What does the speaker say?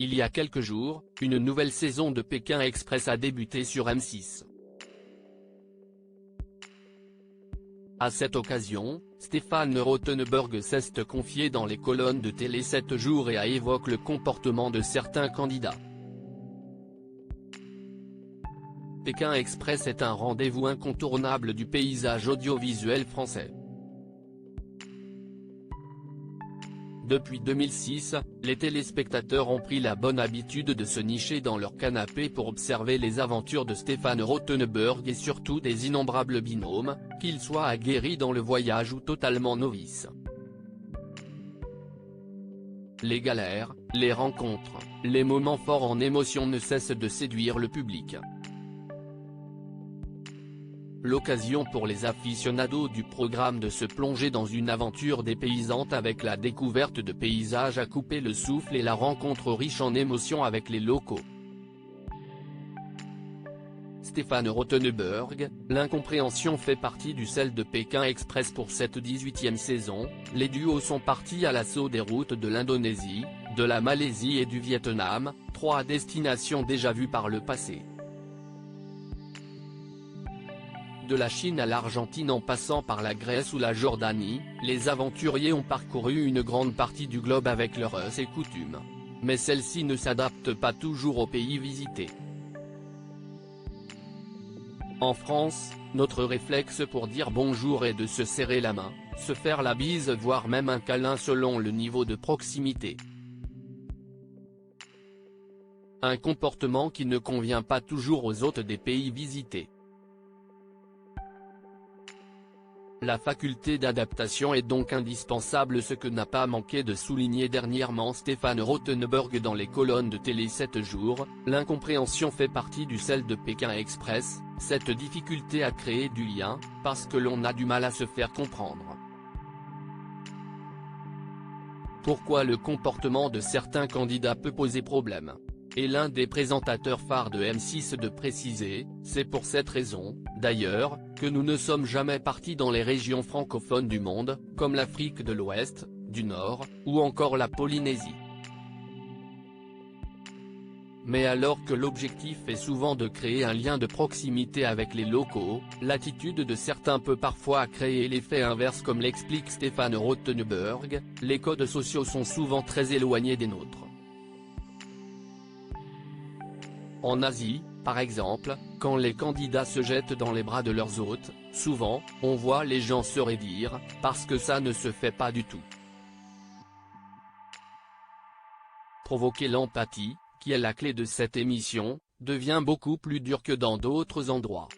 Il y a quelques jours, une nouvelle saison de Pékin Express a débuté sur M6. À cette occasion, Stéphane Rothenberg s'est confié dans les colonnes de Télé 7 jours et a évoqué le comportement de certains candidats. Pékin Express est un rendez-vous incontournable du paysage audiovisuel français. Depuis 2006, les téléspectateurs ont pris la bonne habitude de se nicher dans leur canapé pour observer les aventures de Stéphane Rothenberg et surtout des innombrables binômes, qu'ils soient aguerris dans le voyage ou totalement novices. Les galères, les rencontres, les moments forts en émotion ne cessent de séduire le public. L'occasion pour les aficionados du programme de se plonger dans une aventure dépaysante avec la découverte de paysages à couper le souffle et la rencontre riche en émotions avec les locaux. Stéphane Rothenberg, l'incompréhension fait partie du sel de Pékin Express pour cette 18e saison. Les duos sont partis à l'assaut des routes de l'Indonésie, de la Malaisie et du Vietnam, 3 destinations déjà vues par le passé. De la Chine à l'Argentine en passant par la Grèce ou la Jordanie, les aventuriers ont parcouru une grande partie du globe avec leurs us et coutumes. Mais celles-ci ne s'adaptent pas toujours aux pays visités. En France, notre réflexe pour dire bonjour est de se serrer la main, se faire la bise voire même un câlin selon le niveau de proximité. Un comportement qui ne convient pas toujours aux hôtes des pays visités. La faculté d'adaptation est donc indispensable, ce que n'a pas manqué de souligner dernièrement Stéphane Rothenberg dans les colonnes de Télé 7 jours. L'incompréhension fait partie du sel de Pékin Express, cette difficulté à créer du lien, parce que l'on a du mal à se faire comprendre. Pourquoi le comportement de certains candidats peut poser problème ? Et l'un des présentateurs phares de M6 de préciser, c'est pour cette raison, d'ailleurs, que nous ne sommes jamais partis dans les régions francophones du monde, comme l'Afrique de l'Ouest, du Nord, ou encore la Polynésie. Mais alors que l'objectif est souvent de créer un lien de proximité avec les locaux, l'attitude de certains peut parfois créer l'effet inverse comme l'explique Stéphane Rothenberg. Les codes sociaux sont souvent très éloignés des nôtres. En Asie, par exemple, quand les candidats se jettent dans les bras de leurs hôtes, souvent, on voit les gens se raidir, parce que ça ne se fait pas du tout. Provoquer l'empathie, qui est la clé de cette émission, devient beaucoup plus dur que dans d'autres endroits.